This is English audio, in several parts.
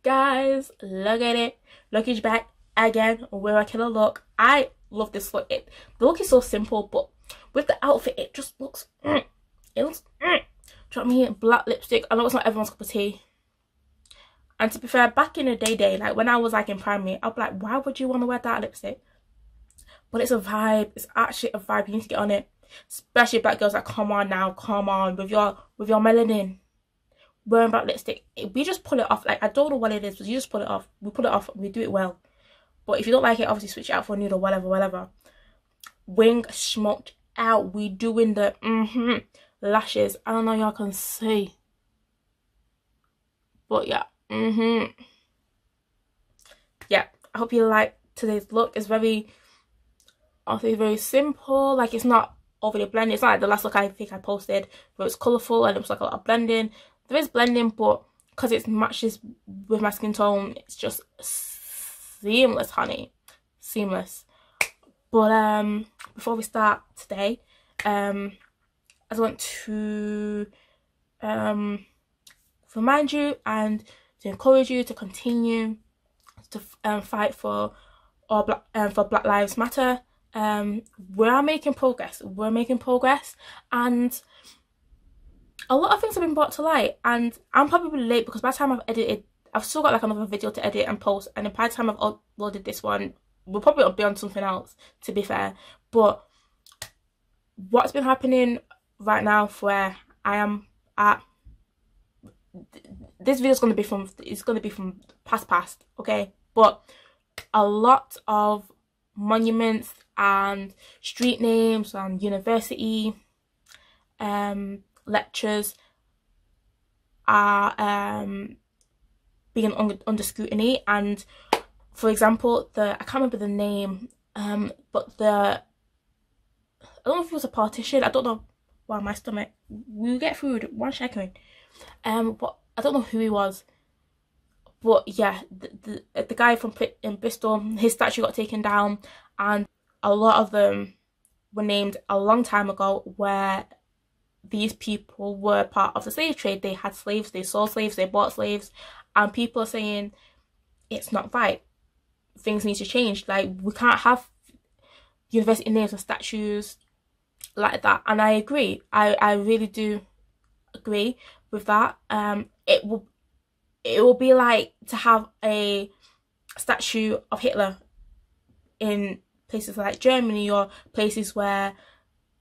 Guys, look at it. Look, it's back again with a killer look. I love this look. The look is so simple, but with the outfit, it just looks. It looks. Do you know what I mean? Black lipstick. I know it's not everyone's cup of tea. And to be fair, back in the day, like when I was like in primary, I'd be like, why would you want to wear that lipstick? But it's a vibe. It's actually a vibe. You need to get on it. Especially black girls, like, come on now, come on with your melanin. Wearing black lipstick, we just pull it off. Like, I don't know what it is, but you just pull it off. We pull it off, we do it well. But if you don't like it, obviously switch it out for a nude or whatever. Wing smoked out. We doing the lashes. I don't know y'all can see, but yeah, yeah. I hope you like today's look. It's very, I think, very simple. Like, it's not overly blended. It's not like the last look I think I posted where it's colourful and it was like a lot of blending. There is blending, but because it matches with my skin tone, it's just seamless, honey. Seamless. But before we start today, I just want to remind you and to encourage you to continue to fight for Black Lives Matter. We are making progress. We're making progress, and a lot of things have been brought to light, and I'm probably late because by the time I've edited, I've still got like another video to edit and post, and by the time I've uploaded this one, we'll probably be on something else, to be fair. But what's been happening right now for where I am at, this video is going to be from past, okay? But a lot of monuments and street names and university lectures are being under scrutiny. And for example, I can't remember the name, but I don't know if it was a politician. I don't know. Wow, my stomach. We get food. 1 second. But I don't know who he was. But yeah, the guy from in Bristol, his statue got taken down, and a lot of them were named a long time ago where these people were part of the slave trade. They had slaves, they sold slaves, they bought slaves, and people are saying it's not right. Things need to change. Like, we can't have university names and statues like that. And I agree. I really do agree with that. It will be like to have a statue of Hitler in places like Germany or places where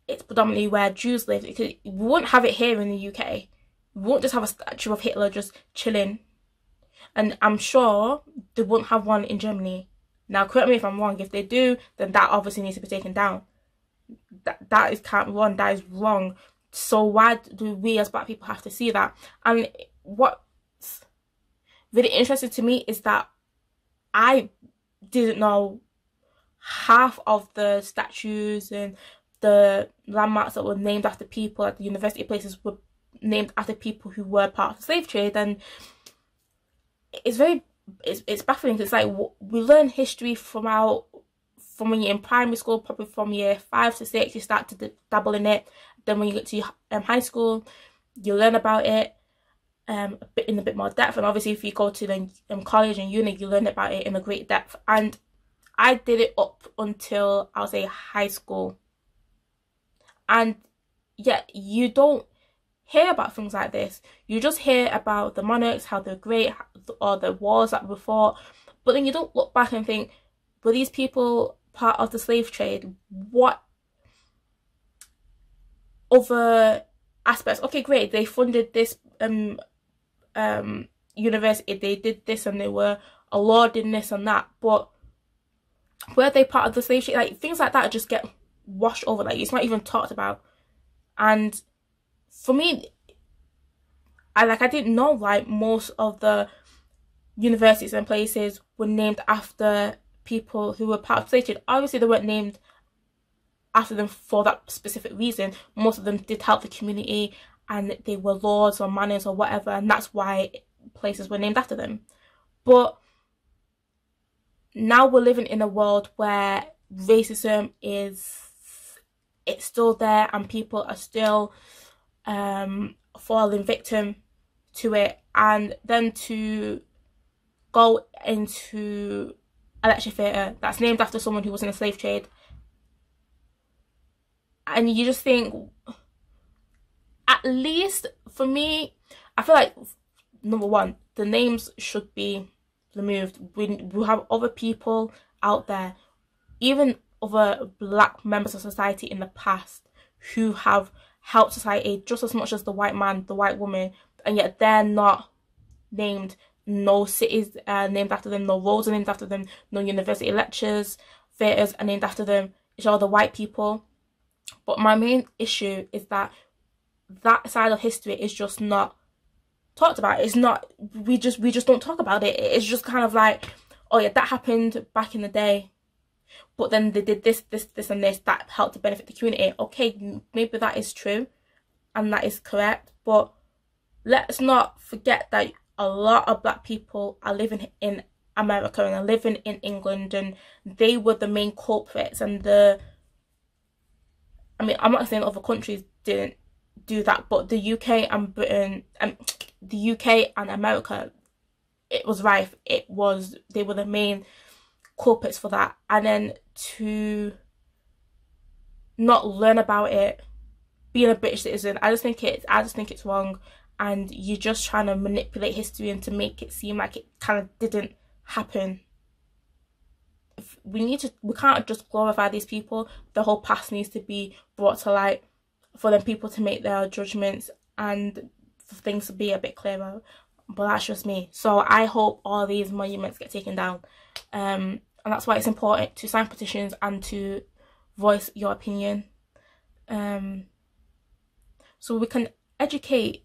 it's predominantly where Jews live. We wouldn't have it here in the UK. We won't just have a statue of Hitler just chilling. And I'm sure they wouldn't have one in Germany. Now, correct me if I'm wrong. If they do, then that obviously needs to be taken down. That can't be wrong. That is wrong. So why do we as black people have to see that? And what's really interesting to me is that I didn't know half of the statues and the landmarks that were named after people at the university places were named after people who were part of the slave trade. And it's baffling. It's like, we learn history from when you're in primary school, probably from year 5 to 6, you start to dabble in it. Then when you get to high school, you learn about it in a bit more depth. And obviously if you go to the college and uni, you learn about it in a great depth. And I did it up until, I'll say, high school. And yet you don't hear about things like this. You just hear about the monarchs, how they're great, or the wars that were fought. But then you don't look back and think, were these people part of the slave trade? What other aspects? Okay, great, they funded this university, they did this, and they were awarding this and that, but were they part of the slave trade? Like, things like that just get washed over. Like, it's not even talked about. And for me, I didn't know, like, most of the universities and places were named after people who were part of the slave trade. Obviously they weren't named after them for that specific reason. Most of them did help the community, and they were lords or manors or whatever, and that's why places were named after them. But now we're living in a world where racism it's still there, and people are still falling victim to it. and then to go into a lecture theatre that's named after someone who was in the slave trade, and you just think, at least for me, I feel like, number one, the names should be removed. We have other people out there, even other black members of society in the past, who have helped society just as much as the white man, the white woman, and yet they're not named. No cities are named after them, no roads are named after them, no university lectures, theatres are named after them. It's all the white people. But my main issue is that that side of history is just not talked about. It's not, we just don't talk about it. It's just kind of like, oh yeah, that happened back in the day, but then they did this and this that helped to benefit the community. Okay, maybe that is true and that is correct, but let's not forget that a lot of black people are living in America and are living in England, and they were the main culprits. And I mean, I'm not saying other countries didn't do that, but the UK and Britain, the UK and America, it was rife. They were the main culprits for that. And then to not learn about it, being a British citizen, I just think it's wrong. And you're just trying to manipulate history and to make it seem like it kind of didn't happen. We can't just glorify these people. The whole past needs to be brought to light for them people to make their judgments and for things to be a bit clearer. But that's just me. So I hope all these monuments get taken down. And that's why it's important to sign petitions and to voice your opinion. So we can educate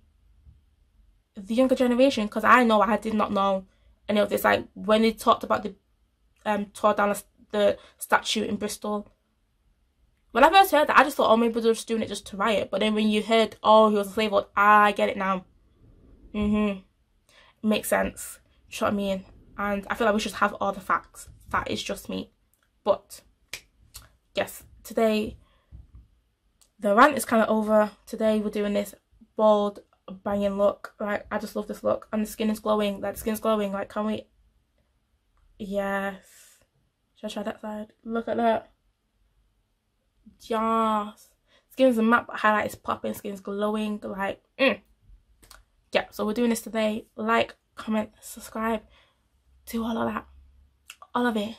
the younger generation, because I know I did not know any of this. Like when they talked about the tore down the statue in Bristol, when I first heard that, I just thought, oh, maybe they're just doing it just to riot. But then when you heard, oh, he was a slave, I get it now. It makes sense. You know what I mean? And I feel like we should have all the facts. That is just me. But yes, today the rant is kind of over. Today we're doing this bold, banging look. Like, I just love this look, and the skin is glowing. Like, the skin's glowing. Like, can we? Yes. Should I try that side? Look at that. Yes. Skin's a matte, but highlight is popping. Skin's glowing. Like, yeah. So we're doing this today. Like, comment, subscribe. Do all of that. All of it.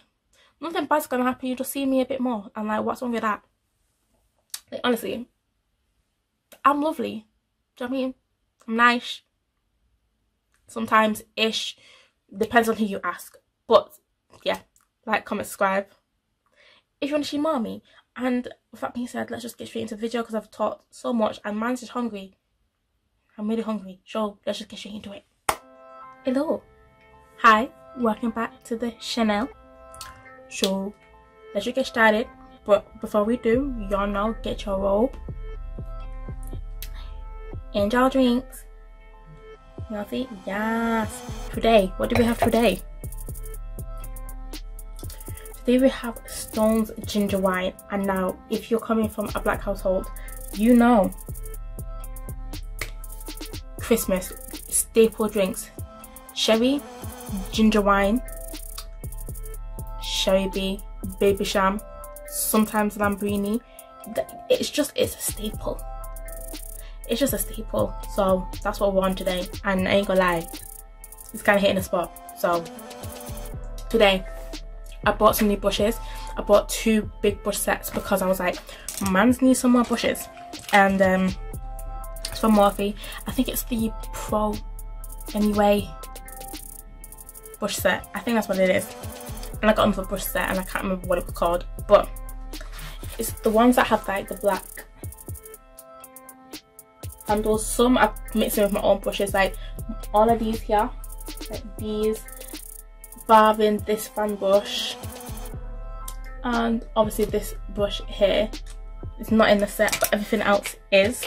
Nothing bad's gonna happen. You just see me a bit more, and like, what's wrong with that? Like, honestly, I'm lovely. Do you know what I mean? I'm nice. Sometimes ish. Depends on who you ask. But yeah, like, comment, subscribe if you want to see more of me. And with that being said, let's just get straight into the video, because I've talked so much and mine's just hungry. I'm really hungry. So let's just get straight into it. Hello. Hi. Welcome back to the channel. So let's just get started. But before we do, y'all know, get your roll and your drinks. Y'all see? Yes. Today, what do we have today? Today we have Stone's ginger wine. And now, if you're coming from a black household, you know Christmas staple drinks: sherry, ginger wine, sherry bee, baby sham, sometimes Lambrini. It's a staple. It's just a staple. So that's what we're on today, and I ain't gonna lie, it's kind of hitting the spot. So today I bought some new brushes. I bought 2 big brush sets because I was like, man's need some more brushes. And it's from Morphe. I think it's the Pro Anyway brush set. I think that's what it is. And I got another brush set and I can't remember what it was called, but it's the ones that have like the black handles. Some I mix in with my own brushes, like all of these here, like these, barring this fan brush, and obviously this brush here. It's not in the set, but everything else is.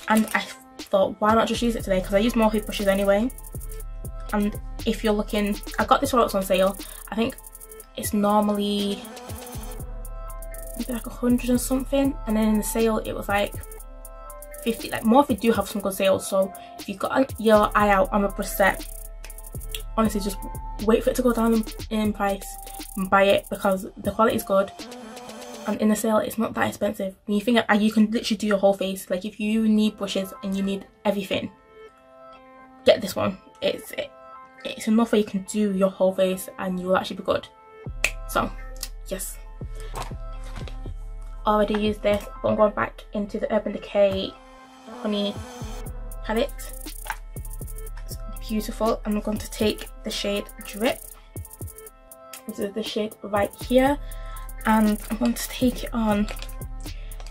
And I thought, why not just use it today, because I use Morphe brushes anyway. And if you're looking, I got this product on sale. I think it's normally maybe like 100 and something, and then in the sale it was like £50. Like Morphe do have some good sales, so if you've got your eye out on a brush set, honestly just wait for it to go down in price and buy it, because the quality is good and in the sale it's not that expensive. When you think you can literally do your whole face, like if you need brushes and you need everything, get this one. It's enough where you can do your whole face and you will actually be good. So yes, already used this, but I'm going back into the Urban Decay Honey palette. It's beautiful. I'm going to take the shade Drip, which is the shade right here, and I'm going to take it on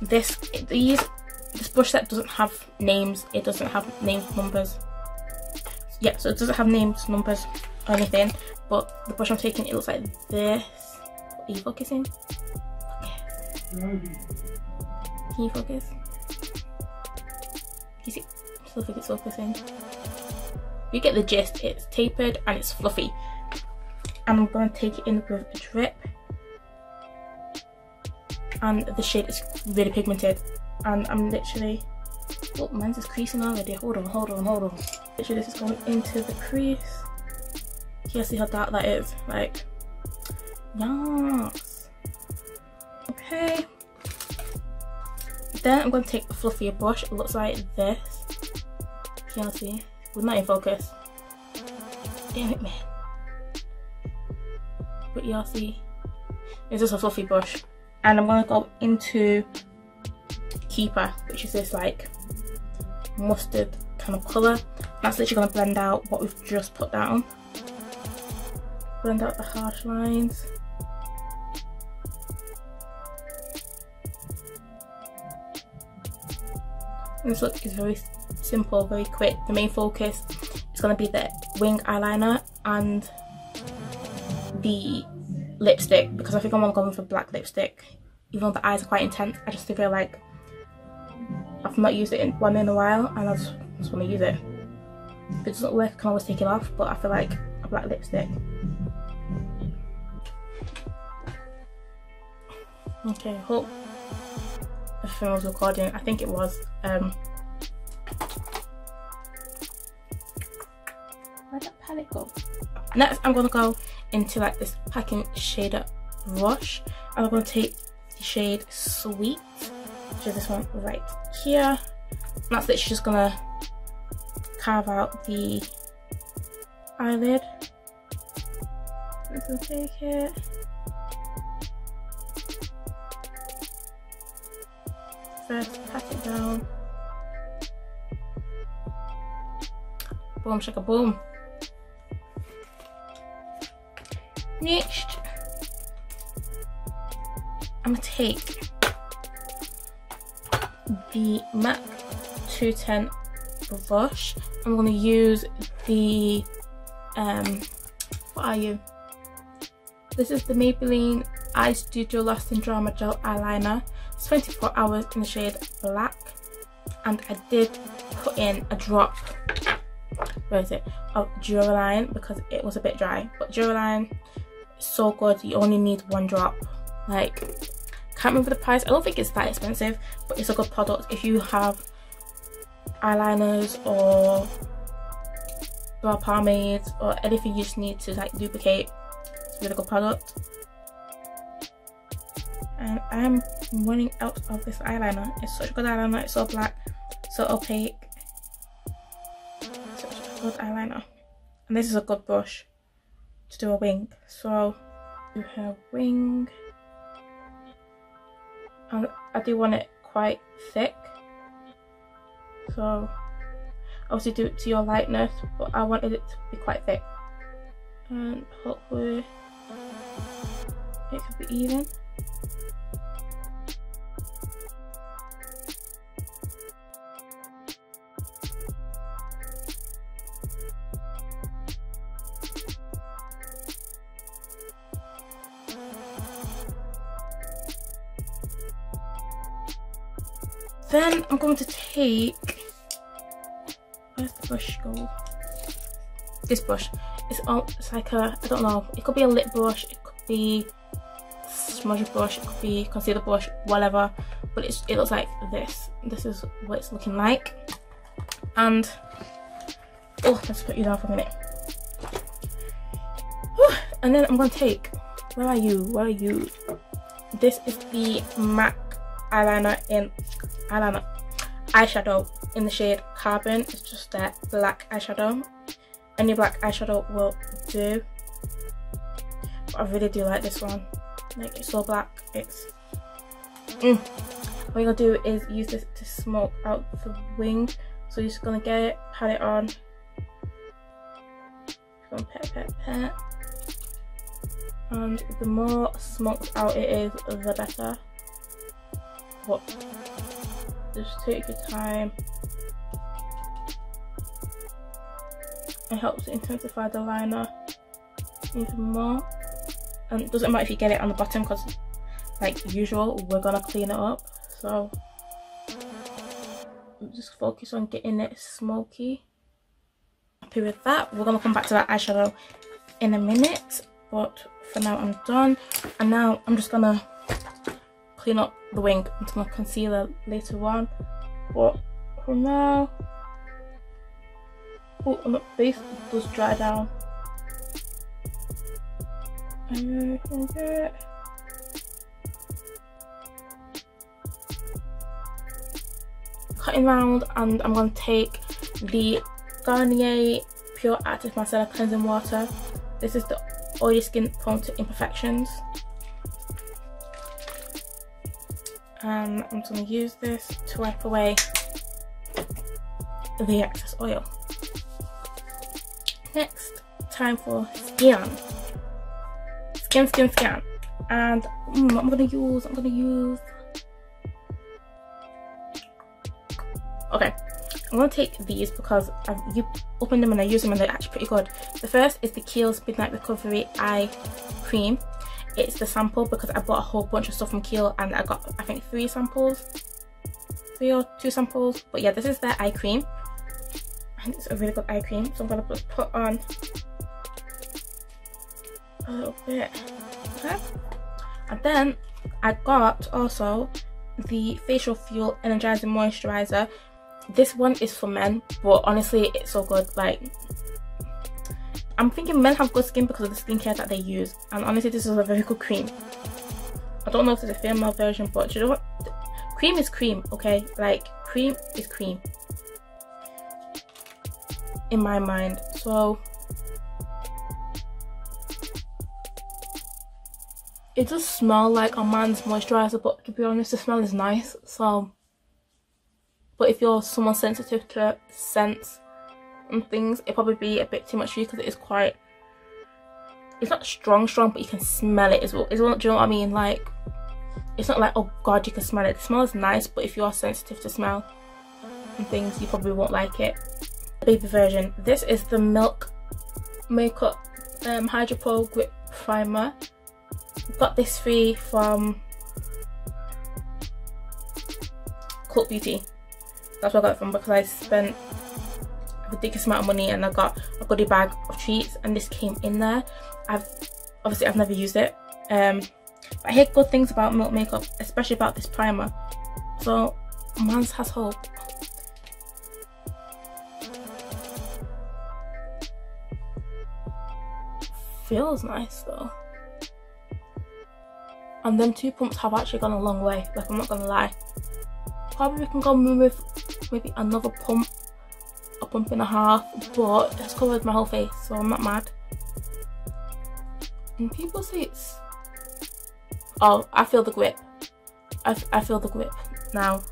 this. This brush set doesn't have names. It doesn't have names, numbers. Yeah, so it doesn't have names, numbers, or anything. But the brush I'm taking, it looks like this. Are you focusing? Can you focus? You see? I still think it's focusing. You get the gist. It's tapered and it's fluffy. And I'm going to take it in with a Drip. And the shade is really pigmented. And I'm literally... Oh, mine's just creasing already. Hold on. Literally, this is going into the crease. Can you see how dark that is? Like, yes. Okay. Then I'm going to take a fluffier brush. It looks like this. Can you see? We're not in focus. Damn it, man. But y'all see, it's just a fluffy brush. And I'm going to go into Keeper, which is this like mustard kind of colour. That's literally going to blend out what we've just put down. Blend out the harsh lines. And this look is very simple, very quick. The main focus is going to be the wing eyeliner and the lipstick, because I think I'm going to go with a black lipstick. Even though the eyes are quite intense, I just feel like I've not used it in a while and I just want to use it. If it doesn't work, I can always take it off, but I feel like a black lipstick. Okay, hope the film was recording. I think it was. Where'd that palette go? Next, I'm going to go into like this packing shader brush. And I'm going to take the shade Sweet, which is this one right here. And that's literally just going to carve out the eyelid. I'm just going to take it. First, pat it down. Boom, shaka boom. Next, I'm gonna take the MAC 210 brush. I'm gonna use the what are you? This is the Maybelline Eye Studio Lasting Drama Gel Eyeliner. It's 24 hours in the shade Black, and I did put in a drop, where is it, of Duraline because it was a bit dry. But Duraline is so good, you only need one drop. Like, can't remember the price. I don't think it's that expensive, but it's a good product if you have eyeliners or brow pomades or anything you just need to like lubricate. It's a really good product. And I'm running out of this eyeliner. It's such a good eyeliner. It's so black, so opaque. Such a good eyeliner. And this is a good brush to do a wing. So do her wing. And I do want it quite thick. So obviously do it to your lightness, but I wanted it to be quite thick. And hopefully it could be even. Then I'm going to take, where's the brush go? This brush. It's like a, I don't know, it could be a lip brush, it could be a smudge brush, it could be concealer brush, whatever. but it looks like this. This is what it's looking like. And oh, let's put you down for a minute. Whew. And then I'm gonna take, where are you? This is the MAC eyeshadow in the shade Carbon. It's just that black eyeshadow. Any black eyeshadow will do, but I really do like this one. Like, it's so black. It's what you're gonna do is use this to smoke out the wing. So you're just gonna get it, pat it on. You're gonna pet. And the more smoked out it is, the better. But just take your time. It helps to intensify the liner even more. And it doesn't matter if you get it on the bottom, because like usual, we're gonna clean it up. So just focus on getting it smoky. Happy with that. We're gonna come back to that eyeshadow in a minute, but for now I'm done. And now I'm just gonna clean up the wing until my concealer later on. But for now, oh, and the base does dry down. Cutting round, and I'm going to take the Garnier Pure Active Micellar Cleansing Water. This is the oily skin prone to imperfections. And I'm just going to use this to wipe away the excess oil. Next, time for skin. Skin. And I'm gonna use. Okay, I'm gonna take these because I've opened them and I use them and they're actually pretty good. The first is the Kiehl's Midnight Recovery Eye Cream. It's the sample because I bought a whole bunch of stuff from Kiehl and I got, I think, 3 or 2 samples. But yeah, this is their eye cream. And it's a really good eye cream. So I'm gonna just put on a little bit. Okay. And then I got also the Facial Fuel Energizing Moisturizer. This one is for men, but honestly it's so good. Like, I'm thinking men have good skin because of the skincare that they use, and honestly this is a very good cream. I don't know if there's a female version, but you know what, cream is cream, okay? Like, cream is cream in my mind. So it does smell like a man's moisturizer, but to be honest, the smell is nice. So, but if you're someone sensitive to scents and things, it'll probably be a bit too much for you because it is quite, it's not strong, but you can smell it as well. Do you know what I mean? Like, it's not like, oh god, you can smell it. The smell is nice, but if you are sensitive to smell and things, you probably won't like it. Baby version. This is the Milk Makeup Hydro Pro Grip Primer. Got this free from Cult Beauty. That's where I got it from, because I spent a ridiculous amount of money and I got a goodie bag of treats, and this came in there. I've never used it, but I hear good things about Milk Makeup, especially about this primer. So mans has hope. Feels nice though. And them 2 pumps have actually gone a long way, like, I'm not gonna lie. Probably we can go with maybe another pump, a pump and a half, but it's covered my whole face, so I'm not mad. And people say it's, oh, I feel the grip. I feel the grip now.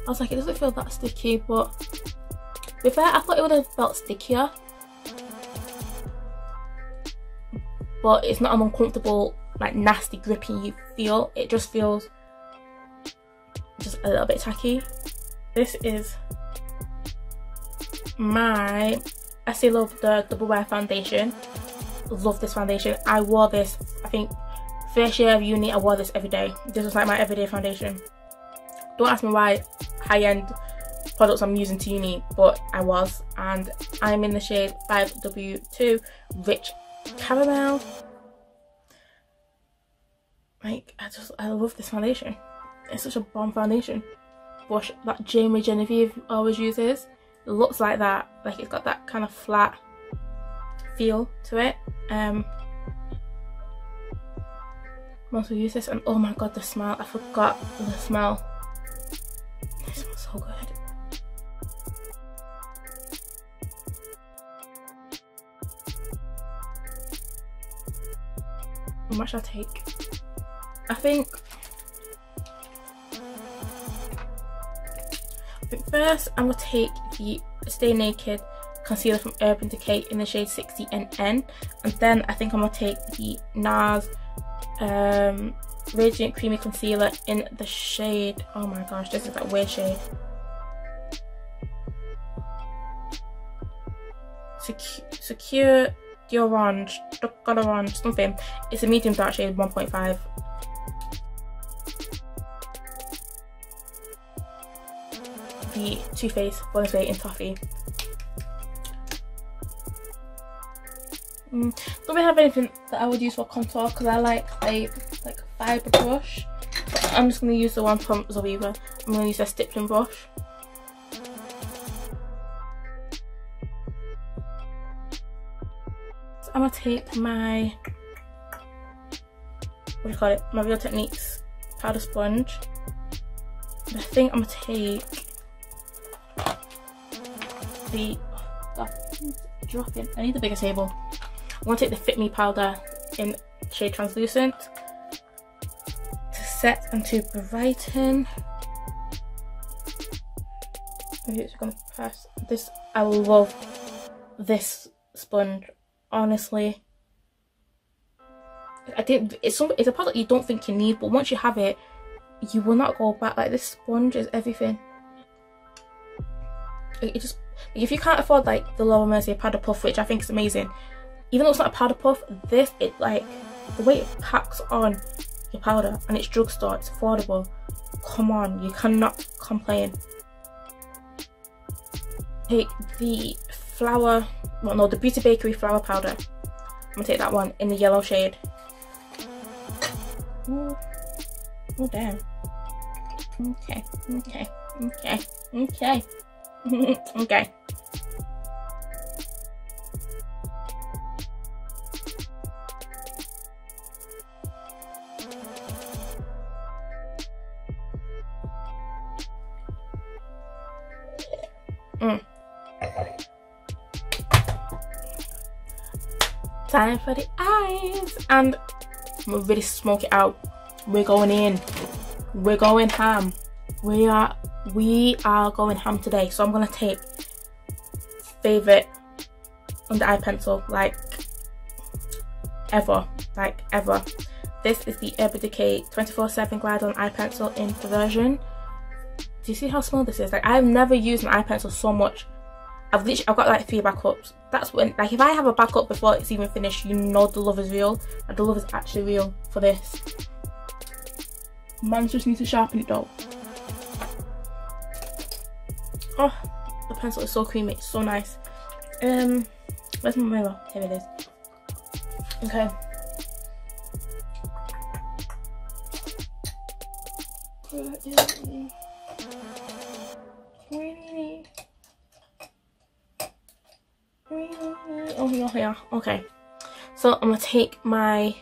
I was like, it doesn't feel that sticky, but to be fair, I thought it would have felt stickier. But it's not an uncomfortable, like, nasty gripping you feel. It just feels just a little bit tacky. This is my Estee Lauder Double Wear foundation. Love this foundation. I wore this, I think, first year of uni. I wore this every day. This was like my everyday foundation. Don't ask me why high-end products I'm using to uni, but I was. And I'm in the shade 5W2 Rich Caramel. Like, I love this foundation. It's such a bomb foundation brush that Jamie Genevieve always uses. It looks like that, like it's got that kind of flat feel to it. I also use this, and oh my god, the smell, I forgot the smell. It smells so good. What should I take? I think first I'm going to take the Stay Naked concealer from Urban Decay in the shade 60NN, and then I think I'm going to take the NARS Radiant Creamy Concealer in the shade, oh my gosh, this is that weird shade, Secure the Orange, Duck Orange, something. It's a medium dark shade, 1.5. The Too Faced Bonus Weight in Toffee. Don't really have anything that I would use for contour because I like a fibre brush. But I'm just going to use the one from Zoeva. I'm going to use a stippling brush. So I'm going to take my, what do you call it? My Real Techniques powder sponge. And I think I'm going to take the, dropping. I need the bigger table. I'm going to take the Fit Me powder in shade Translucent to set and to brighten. I'm just going to press this. I love this sponge, honestly. It's a product you don't think you need, but once you have it, you will not go back. Like, this sponge is everything. It just, if you can't afford like the Laura Mercier powder puff, which I think is amazing, even though it's not a powder puff, this, it like the way it packs on your powder, and it's drugstore, it's affordable. Come on, you cannot complain. Take the the Beauty Bakery flour powder. I'm gonna take that one in the yellow shade. Ooh. Oh damn. Okay. Okay. Time for the eyes, and we'll really smoke it out. We're going in. We're going ham. We are going ham today. So I'm gonna take favorite under eye pencil, like ever. This is the Urban Decay 24/7 Glide On Eye Pencil in Perversion. Do you see how small this is? Like, I've never used an eye pencil so much. I've got like 3 backups. That's when, like, if I have a backup before it's even finished, you know the love is real. And the love is actually real for this. Man just needs to sharpen it though. Oh, the pencil is so creamy. It's so nice. Where's my mirror? Here it is. Okay. Oh yeah. Okay. So I'm gonna take my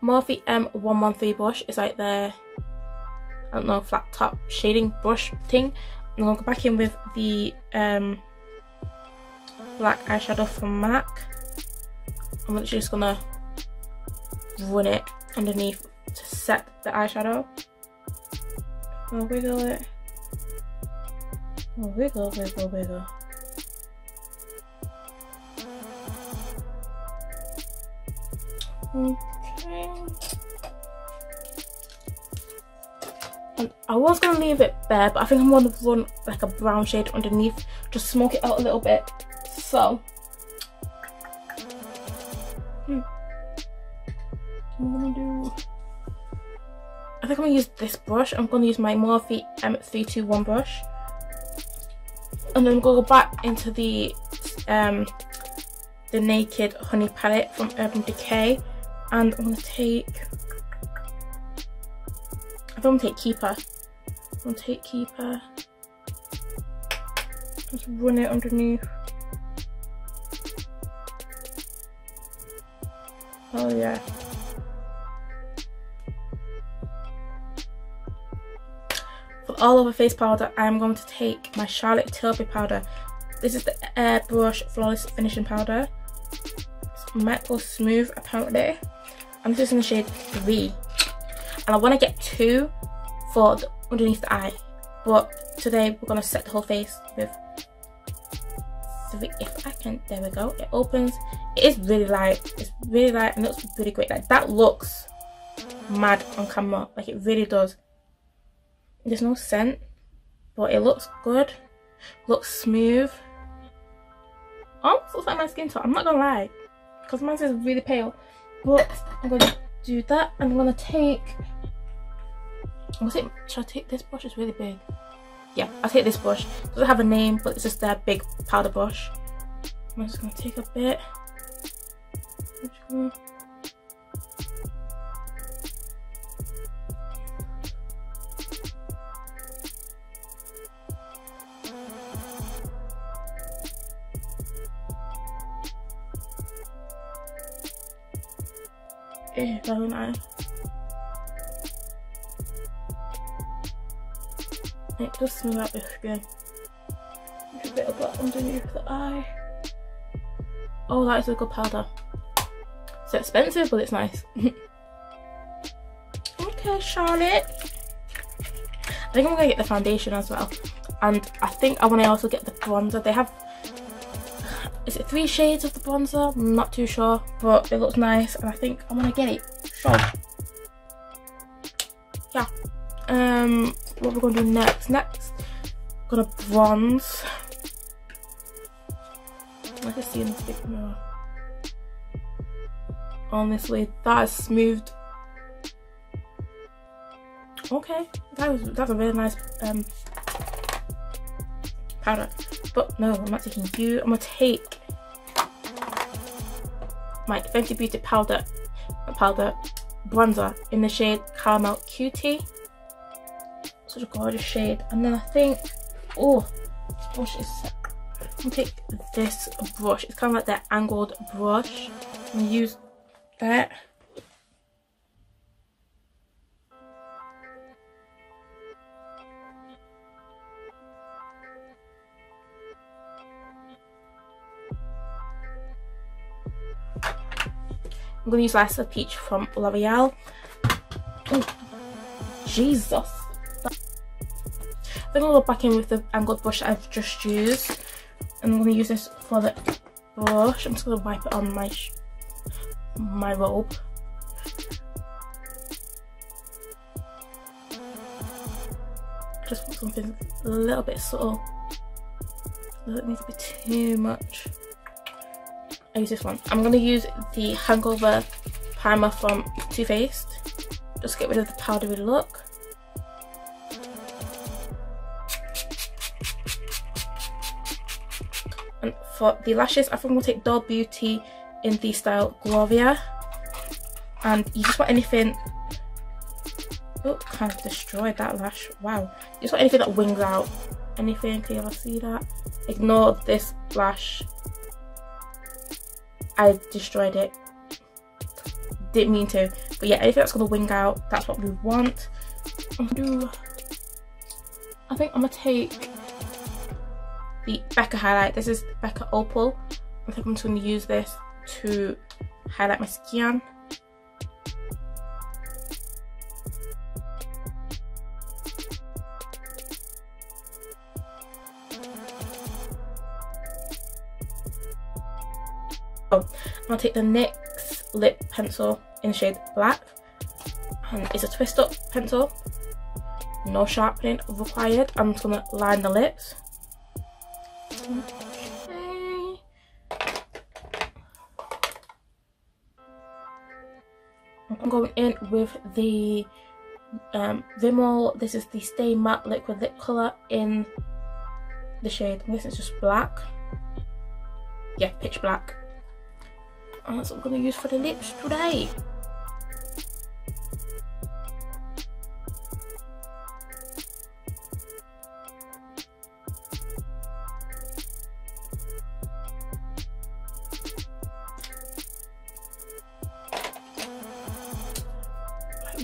Morphe M113 brush. It's like the, I don't know, flat top shading brush thing. I'm gonna go back in with the black eyeshadow from MAC. I'm literally just gonna run it underneath to set the eyeshadow. I'll wiggle it. Wiggle. Okay. And I was gonna leave it bare, but I think I'm gonna run like a brown shade underneath, just smoke it out a little bit. So I'm gonna do, I think I'm gonna use this brush. I'm gonna use my Morphe M321 brush, and then I'm gonna go back into the Naked Honey palette from Urban Decay, and I'm gonna take, I I'm gonna take Keeper. I'm gonna take Keeper. Just run it underneath. Oh yeah. For all over face powder, I'm going to take my Charlotte Tilbury powder. This is the Airbrush Flawless Finishing Powder. It's Micro Smooth apparently. And this is in the shade 3. And I want to get 2 for the, underneath the eye. But today we're going to set the whole face with 3. If I can, there we go. It opens. It is really light. It's really light and it looks really great. Like that looks mad on camera. Like it really does. There's no scent, but it looks good. Looks smooth. Almost looks like my skin tone. I'm not gonna lie, because mine is really pale. But I'm gonna do that. I'm gonna take. Should I take this brush? It's really big. Yeah, I'll take this brush. It doesn't have a name, but it's just that big powder brush. I'm just gonna take a bit. Very nice. It does smooth out the skin. A bit of that underneath the eye. Oh, that is a good powder. It's expensive, but it's nice. Okay, Charlotte. I think I'm gonna get the foundation as well, and I think I want to also get the bronzer. They have. Is it 3 shades of the bronzer? I'm not too sure, but it looks nice and I think I want to get it. So, yeah. What we're going to do next? Next, I'm going to bronze. I can see in this big mirror. Honestly, that is smoothed. Okay, that's a really nice powder. But no, I'm not taking you. I'm gonna take my Fenty Beauty powder bronzer in the shade Caramel Cutie. Such a gorgeous shade. And then I think, oh, this brush is sick. I'm gonna take this brush. It's kind of like that angled brush. I'm gonna use that. I'm going to use Slice of Peach from L'Oreal. Oh, Jesus. I think I'll go back in with the angled brush that I've just used. And I'm going to use this for the brush. I'm just going to wipe it on my robe. Just want something a little bit subtle. Doesn't need to be too much. I use this one. I'm going to use the Hangover Primer from Too Faced. Just get rid of the powdery look. And for the lashes, I think I'm going to take Doll Beauty in the style Gloria. And you just want anything... Oh, kind of destroyed that lash. Wow. You just want anything that wings out. Anything, can you ever see that? Ignore this lash. I destroyed it. Didn't mean to. But yeah, anything that's gonna wing out, that's what we want. I think I'm gonna take the Becca highlight. This is Becca Opal. I think I'm just gonna use this to highlight my skin. I'm gonna take the NYX lip pencil in the shade Black, and it's a twist up pencil, no sharpening required. I'm just gonna line the lips. Okay. I'm going in with the Rimmel. This is the Stay Matte Liquid Lip Colour in the shade, I guess it's just black. Yeah, pitch black. And that's what I'm going to use for the lips today.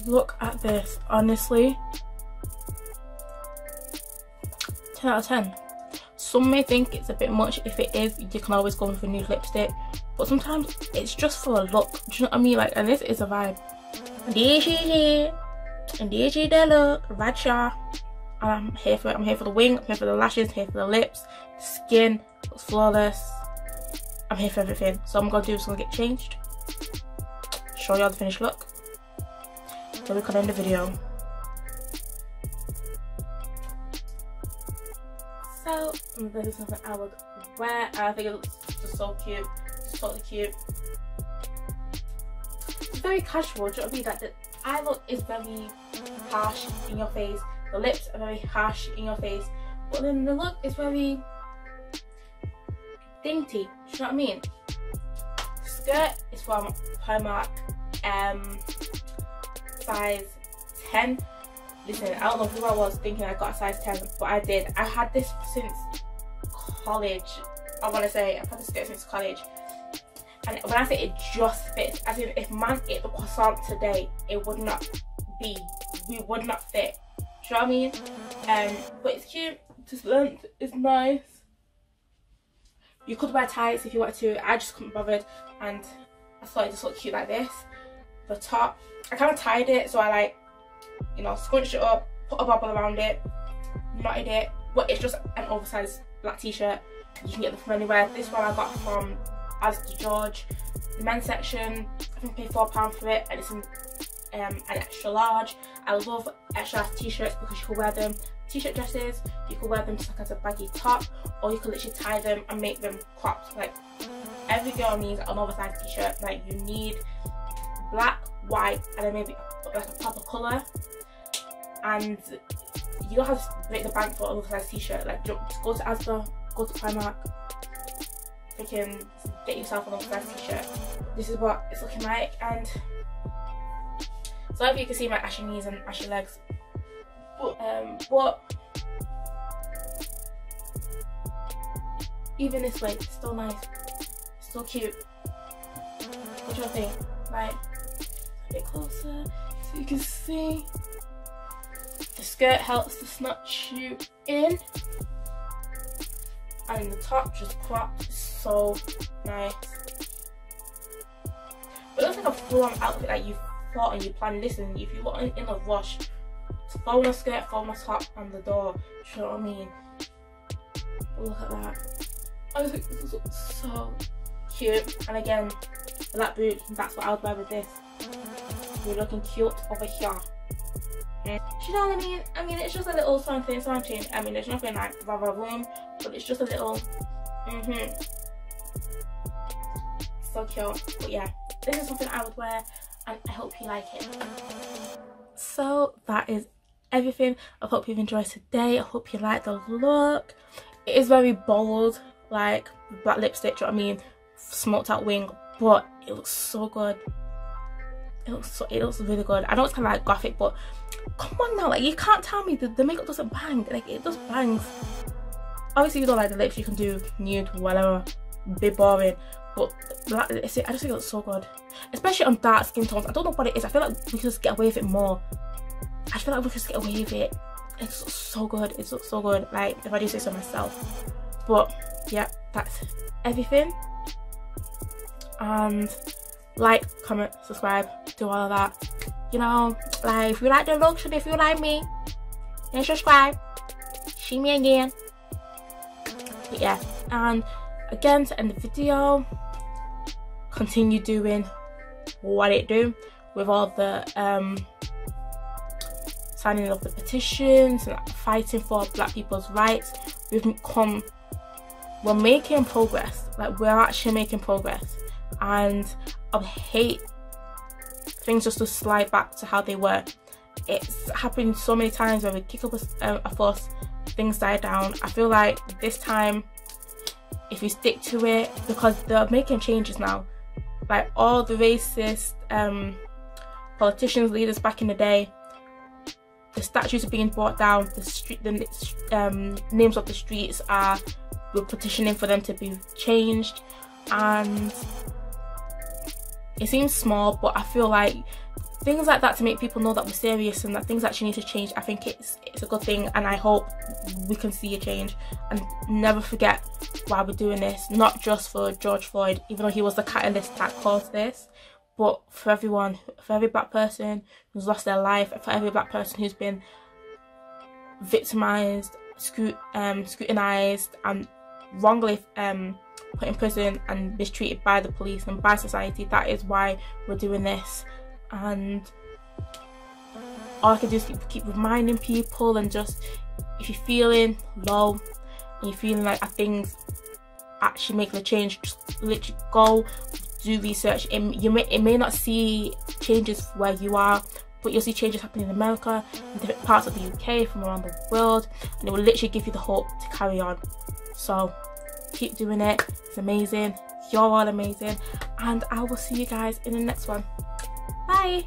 look at this, honestly. 10 out of 10. Some may think it's a bit much. If it is, you can always go with a nude lipstick, but sometimes it's just for a look. Do you know what I mean? Like, and this is a vibe. This is it, and this is the look. Racha. I'm here for it. I'm here for the wing, I'm here for the lashes, I'm here for the lips, the skin looks flawless. I'm here for everything. So I'm gonna do is gonna get changed, show y'all the finished look, then we can end the video. So this is something I would wear, and I think it looks just so cute. It's totally cute. It's very casual. Do you know what I mean? Like the eye look is very harsh in your face. The lips are very harsh in your face, but then the look is very dainty. Do you know what I mean? The skirt is from Primark, size 10. Listen, I don't know who I was thinking I got a size 10, but I did. I had this since college. I want to say I've had this skirt since college, and when I say it just fits, as in if man ate the croissant today, it would not be. We would not fit. Do you know what I mean? But it's cute. This length is nice. You could wear tights if you wanted to. I just couldn't bother, and I thought it just looked cute like this. The top, I kind of tied it, so I like, you know, scrunched it up, put a bubble around it, knotted it, but it's just an oversized black t-shirt. You can get them from anywhere. This one I got from Asda George. The men's section, I think I paid £4 for it, and it's in an extra large. I love extra large t-shirts because you can wear them t-shirt dresses, you can wear them just like as a baggy top, or you can literally tie them and make them cropped. Like, every girl needs an oversized t-shirt. Like, you need black, white, and then maybe like a pop of colour, and you don't have to break the bank for an oversized t-shirt. Like, just go to Asda, go to Primark, freaking get yourself an oversized t-shirt. This is what it's looking like, and so I hope you can see my ashy knees and ashy legs. But even this way, it's still nice, it's still cute. What do you think? Like, a bit closer so you can see. The skirt helps to snatch you in, and the top just cropped. It's so nice. But it looks like a full-on outfit that you thought and you planned. Listen, if you were in a rush, throw on a skirt, throw on a top on the door. Do you know what I mean? Look at that. I think this looks so cute. And again, black boots, that's what I would wear with this. You're looking cute over here. Do you know what I mean? I mean, it's just a little something. I mean, there's nothing like room, but it's just a little so cute. But yeah, this is something I would wear, and I hope you like it. So that is everything. I hope you've enjoyed today. I hope you like the look. It is very bold, like black lipstick, do you know what I mean? Smoked out wing, but it looks so good. It looks really good. I know it's kind of like graphic, but come on now, like, you can't tell me the makeup doesn't bang. Like, it just bangs. Obviously, if you don't like the lips, you can do nude, whatever, be boring, but I just think it looks so good, especially on dark skin tones. I don't know what it is. I feel like we could just get away with it more. I feel like we could just get away with it. It looks so good. It looks so good, like, if I do say so myself. But yeah, that's everything. And like, comment, subscribe, do all of that. You know, like, if you like the looks and if you like me, then subscribe. See me again. But yeah, and again, to end the video, continue doing what it do with all the signing of the petitions and fighting for black people's rights. We're making progress. Like, we're actually making progress, and I hate things just to slide back to how they were. It's happened so many times where we kick up a fuss, things die down. I feel like this time, if we stick to it, because they're making changes now, like all the racist politicians, leaders back in the day, the statues are being brought down, the names of the streets we're petitioning for them to be changed, and it seems small, but I feel like things like that to make people know that we're serious and that things actually need to change. I think it's a good thing, and I hope we can see a change. And never forget why we're doing this, not just for George Floyd, even though he was the catalyst that caused this, but for everyone, for every black person who's lost their life, for every black person who's been victimized, scrutinized and wrongly put in prison and mistreated by the police and by society. That is why we're doing this. And all I can do is keep reminding people, and just, if you're feeling low and you're feeling like things actually make the change, just literally go do research. It may not see changes where you are, but you'll see changes happening in America, in different parts of the UK, from around the world, and it will literally give you the hope to carry on. So keep doing it. It's amazing. You're all amazing, and I will see you guys in the next one. Bye.